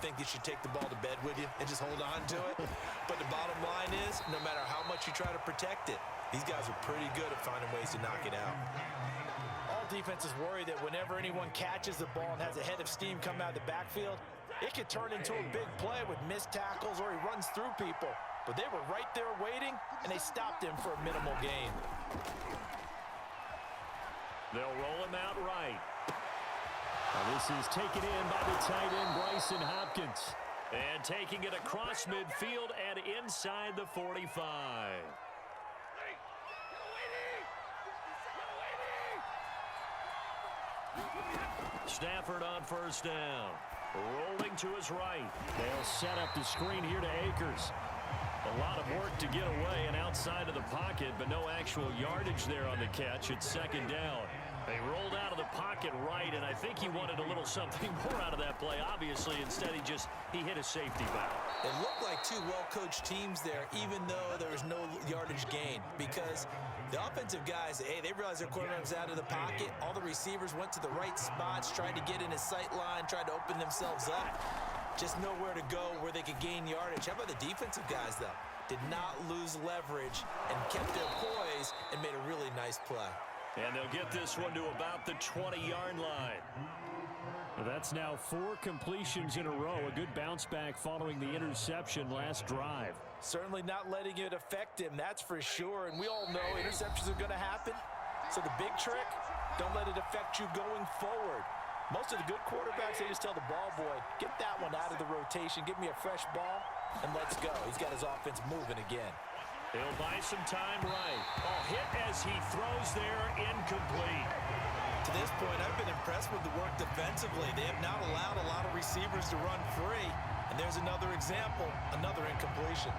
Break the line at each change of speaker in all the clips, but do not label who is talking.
think you should take the ball to bed with you and just hold on to it. But the bottom line is, no matter how much you try to protect it, these guys are pretty good at finding ways to knock it out. All defenses worry that whenever anyone catches the ball and has a head of steam come out of the backfield, it could turn into a big play with missed tackles or he runs through people. But they were right there waiting, and they stopped him for a minimal gain.
They'll roll him out right. Now this is taken in by the tight end, Bryson Hopkins. And taking it across midfield and inside the 45. Stafford on first down. Rolling to his right. They'll set up the screen here to Akers. A lot of work to get away and outside of the pocket, but no actual yardage there on the catch. It's second down. They rolled out of the pocket right, and I think he wanted a little something more out of that play, obviously. Instead, he hit a safety valve.
It looked like two well-coached teams there, even though there was no yardage gain, because the offensive guys, hey, they realized their quarterback was out of the pocket. All the receivers went to the right spots, tried to get in his sight line, tried to open themselves up. Just nowhere to go where they could gain yardage. How about the defensive guys, though? Did not lose leverage and kept their poise and made a really nice play.
And they'll get this one to about the 20-yard line. That's now 4 completions in a row. A good bounce back following the interception last drive.
Certainly not letting it affect him, that's for sure. And we all know interceptions are going to happen. So the big trick, don't let it affect you going forward. Most of the good quarterbacks, they just tell the ball boy, get that one out of the rotation, give me a fresh ball, and let's go. He's got his offense moving again.
He'll buy some time right. Oh, hit as he throws there, incomplete.
To this point, I've been impressed with the work defensively. They have not allowed a lot of receivers to run free. And there's another example, another incompletion.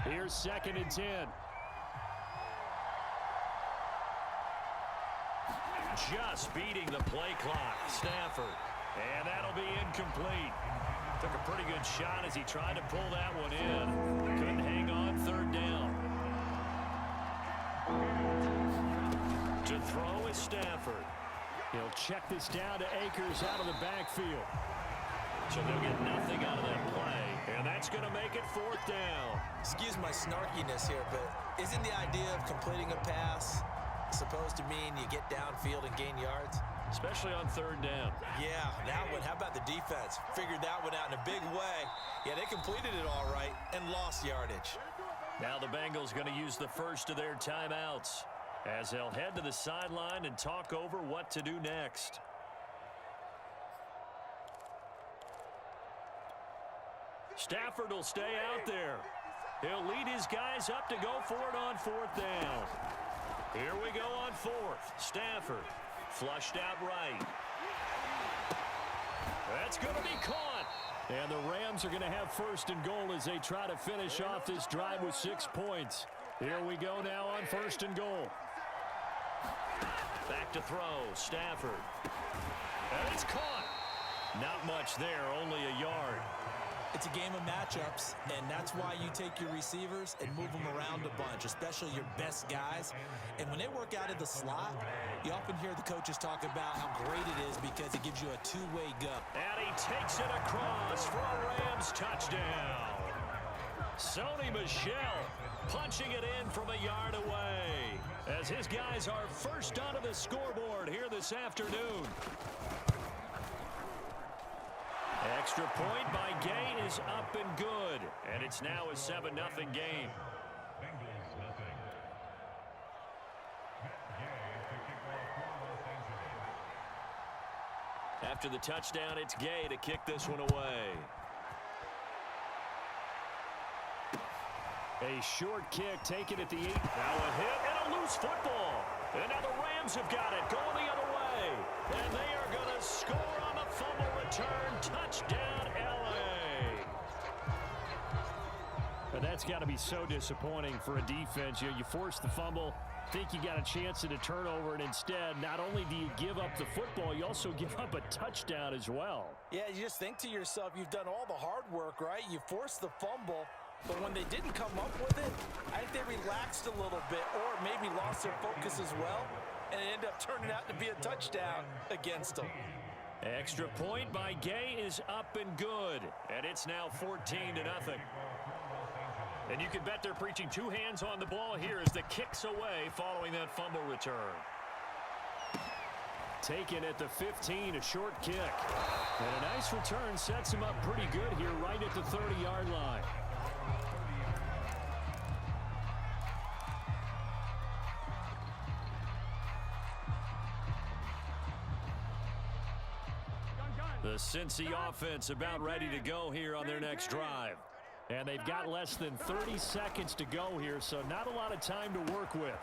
Here's 2nd and 10. Just beating the play clock. Stafford. And that'll be incomplete. Took a pretty good shot as he tried to pull that one in. Couldn't hang on 3rd down. To throw is Stafford. He'll check this down to Akers out of the backfield. So they'll get nothing out of that play, and that's going to make it 4th down.
Excuse my snarkiness here, but isn't the idea of completing a pass supposed to mean you get downfield and gain yards?
Especially on 3rd down.
Yeah, that one. How about the defense? Figured that one out in a big way. Yeah, they completed it all right and lost yardage.
Now the Bengals going to use the first of their timeouts as they'll head to the sideline and talk over what to do next. Stafford will stay out there. He'll lead his guys up to go for it on 4th down. Here we go on 4th. Stafford flushed out right. That's going to be caught. And the Rams are going to have 1st and goal as they try to finish off this drive with 6 points. Here we go now on 1st and goal. Back to throw. Stafford. And it's caught. Not much there, only a yard.
It's a game of matchups, and that's why you take your receivers and move them around a bunch, especially your best guys. And when they work out of the slot, you often hear the coaches talk about how great it is because it gives you a two-way go.
And he takes it across for a Rams touchdown. Sony Michel punching it in from a yard away as his guys are first onto the scoreboard here this afternoon. Extra point by Gay is up and good. And it's now a 7-0 game.
Bengals nothing.
After the touchdown, it's Gay to kick this one away. A short kick taken at the 8. Now a hit and a loose football. And now the Rams have got it going the other way. And they are going to score on the fumble return. Touchdown, L.A. But that's got to be so disappointing for a defense. You force the fumble, think you got a chance at a turnover, and instead, not only do you give up the football, you also give up a touchdown as well.
Yeah, you just think to yourself, you've done all the hard work, right? You forced the fumble, but when they didn't come up with it, I think they relaxed a little bit or maybe lost their focus as well, and it ended up turning out to be a touchdown against them.
Extra point by Gay is up and good, and it's now 14-0. And you can bet they're preaching two hands on the ball here as the kick's away following that fumble return. Taken at the 15, a short kick. And a nice return sets him up pretty good here right at the 30-yard line. The Cincy offense about ready to go here on their next drive. And they've got less than 30 seconds to go here, so not a lot of time to work with.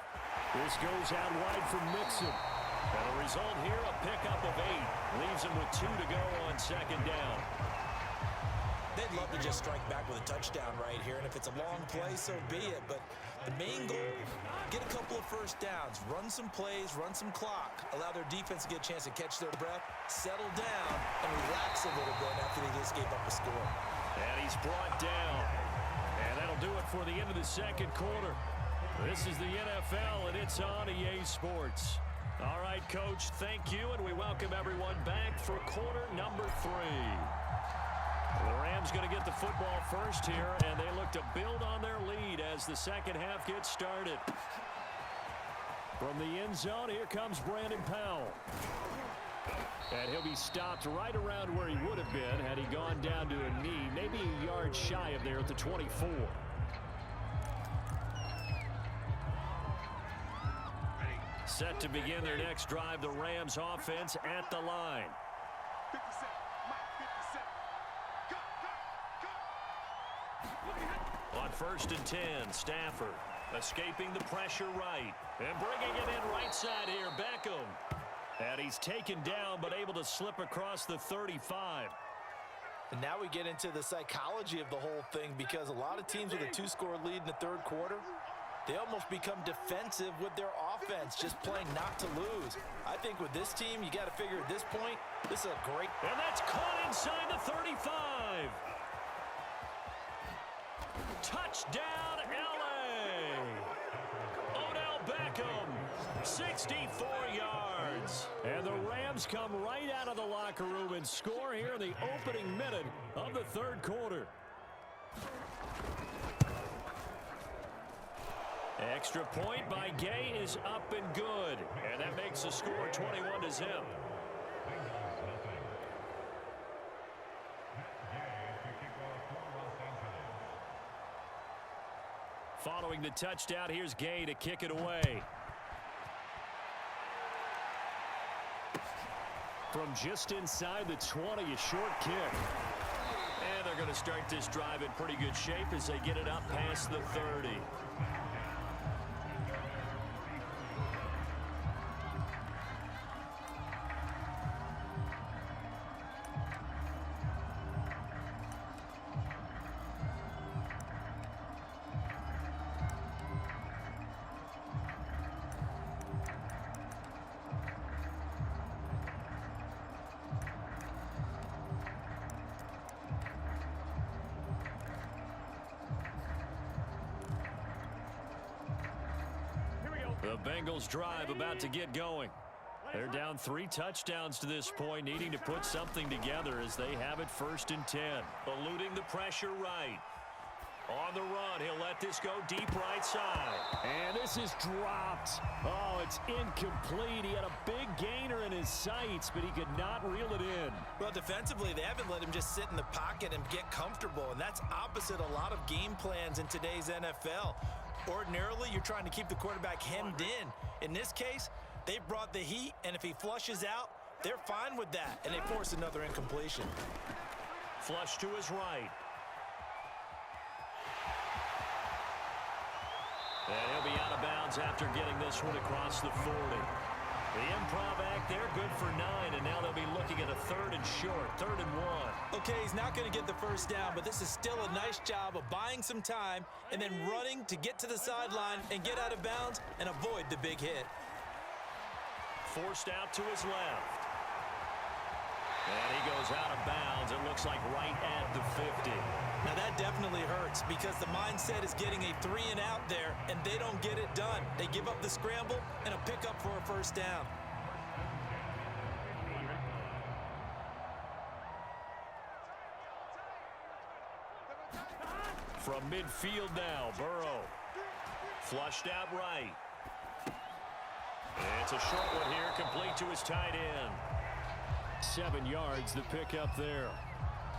This goes out wide for Mixon. And the result here, a pickup of 8. Leaves him with 2 to go on second down.
They'd love to just strike back with a touchdown right here, and if it's a long play, so be it. But the main goal, get a couple of first downs, run some plays, run some clock, allow their defense to get a chance to catch their breath, settle down, and relax a little bit after they just gave up a score.
And he's brought down. And that'll do it for the end of the second quarter. This is the NFL, and it's on EA Sports. All right, Coach, thank you, and we welcome everyone back for quarter number 3. The Rams going to get the football first here, and they look to build on their lead as the second half gets started. From the end zone, here comes Brandon Powell. And he'll be stopped right around where he would have been had he gone down to a knee, maybe a yard shy of there at the 24. Set to begin their next drive, the Rams offense at the line. On 1st and 10, Stafford escaping the pressure right and bringing it in right side here, Beckham. And he's taken down but able to slip across the 35.
And now we get into the psychology of the whole thing, because a lot of teams with a 2-score lead in the third quarter, they almost become defensive with their offense, just playing not to lose. I think with this team, you got to figure at this point, this is a great...
And that's caught inside the 35. Touchdown, L.A. Odell Beckham, 64 yards. And the Rams come right out of the locker room and score here in the opening minute of the third quarter. Extra point by Gay is up and good. And that makes the score 21-0. Following the touchdown, here's Gay to kick it away. From just inside the 20, a short kick. And they're going to start this drive in pretty good shape as they get it up past the 30. The Bengals drive about to get going. They're down 3 touchdowns to this point, needing to put something together as they have it 1st and 10. Eluding the pressure right. On the run, he'll let this go deep right side. And this is dropped. Oh, it's incomplete. He had a big gainer in his sights, but he could not reel it in.
Well, defensively, they haven't let him just sit in the pocket and get comfortable, and that's opposite a lot of game plans in today's NFL. Ordinarily, you're trying to keep the quarterback hemmed in. In this case, they brought the heat, and if he flushes out, they're fine with that, and they force another incompletion.
Flush to his right. And he'll be out of bounds after getting this one across the 40. The improv act there, good for 9, and now they'll be looking at a 3rd and short, 3rd and 1.
Okay, he's not going to get the first down, but this is still a nice job of buying some time and then running to get to the sideline and get out of bounds and avoid the big hit.
Forced out to his left. And he goes out of bounds. It looks like right at the 50.
Now that definitely hurts because the mindset is getting a 3 and out there, and they don't get it done. They give up the scramble and a pickup for a first down.
From midfield now, Burrow. Flushed out right. It's a short one here, complete to his tight end. 7 yards, the pickup there.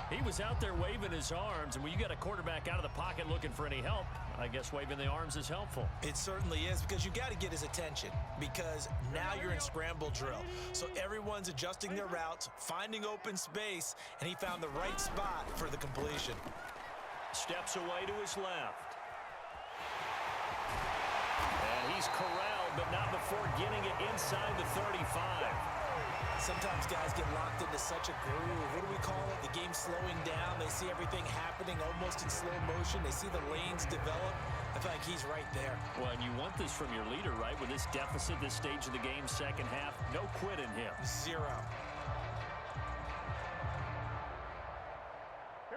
He was out there waving his arms, and when you got a quarterback out of the pocket looking for any help, I guess waving the arms is helpful.
It certainly is, because you got to get his attention, because now you're in scramble drill. So everyone's adjusting their routes, finding open space, and he found the right spot for the completion.
Steps away to his left. And he's corralled, but not before getting it inside the 35.
Sometimes guys get locked into such a groove. What do we call it? The game's slowing down. They see everything happening almost in slow motion. They see the lanes develop. I feel like he's right there.
Well, and you want this from your leader, right? With this deficit, this stage of the game, second half, no quit in him.
0.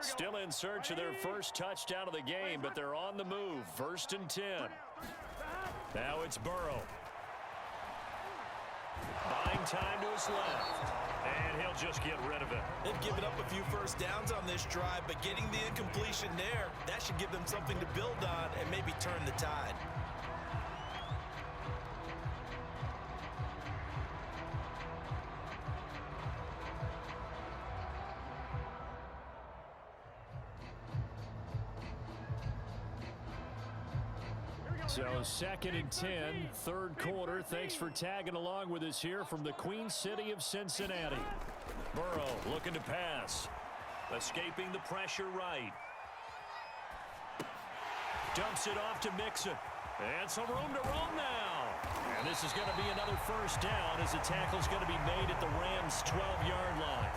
Still in search of their first touchdown of the game, but they're on the move. 1st and 10. Now it's Burrow. Buying time to his left. And he'll just get rid of it.
They've given up a few first downs on this drive, but getting the incompletion there, that should give them something to build on and maybe turn the tide.
So 2nd and 10, 3rd quarter. Thanks for tagging along with us here from the Queen City of Cincinnati. Burrow looking to pass. Escaping the pressure right. Dumps it off to Mixon. And some room to roam now. And this is going to be another first down as the tackle's going to be made at the Rams' 12-yard line.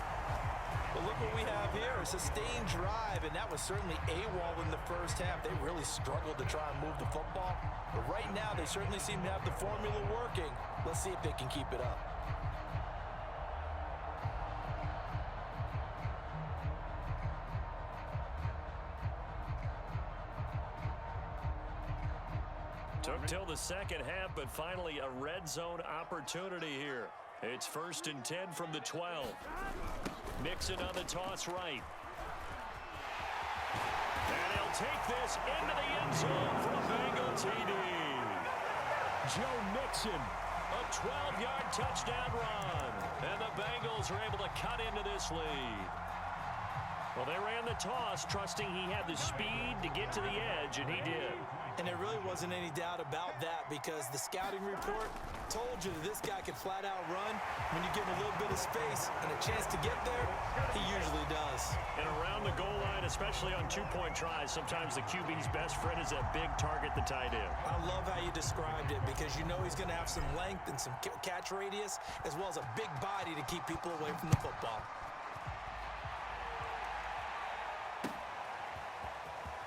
But look what we have here, a sustained drive, and that was certainly AWOL in the first half. They really struggled to try and move the football. But right now, they certainly seem to have the formula working. Let's see if they can keep it up.
Took till the second half, but finally a red zone opportunity here. It's 1st and 10 from the 12. Mixon on the toss right. And he'll take this into the end zone for a Bengal TD. Joe Mixon, a 12-yard touchdown run. And the Bengals are able to cut into this lead. Well, they ran the toss, trusting he had the speed to get to the edge, and he did.
And there really wasn't any doubt about that, because the scouting report told you that this guy could flat out run. When you give him a little bit of space and a chance to get there, he usually does.
And around the goal line, especially on two-point tries, sometimes the QB's best friend is that big target, the tight end.
I love how you described it, because you know he's going to have some length and some catch radius, as well as a big body to keep people away from the football.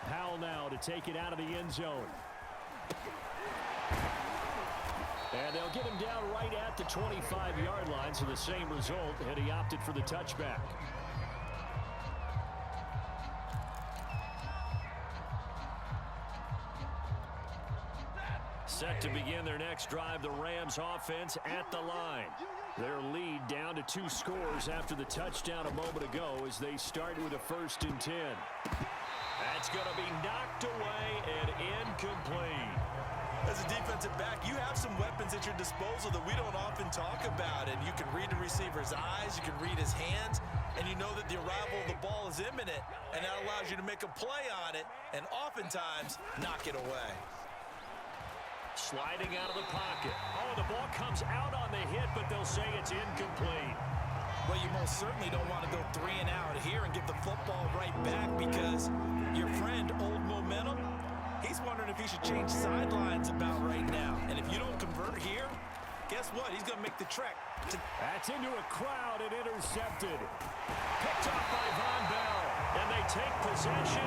Powell now to take it out of the end zone. And they'll get him down right at the 25-yard line, so the same result, and he opted for the touchback. Set to begin their next drive, the Rams offense at the line. Their lead down to 2 scores after the touchdown a moment ago as they start with a 1st and 10. That's going to be knocked away and incomplete.
As a defensive back, you have some weapons at your disposal that we don't often talk about. And you can read the receiver's eyes, you can read his hands, and you know that the arrival of the ball is imminent. And that allows you to make a play on it and oftentimes knock it away.
Sliding out of the pocket. Oh, the ball comes out on the hit, but they'll say it's incomplete.
Well, you most certainly don't want to go 3 and out here and give the football right back, because your friend, Old Momentum, he's wondering if he should change sidelines about right now. And if you don't convert here, guess what? He's going to make the trek.
That's into a crowd and intercepted. Picked off by Von Bell. And they take possession.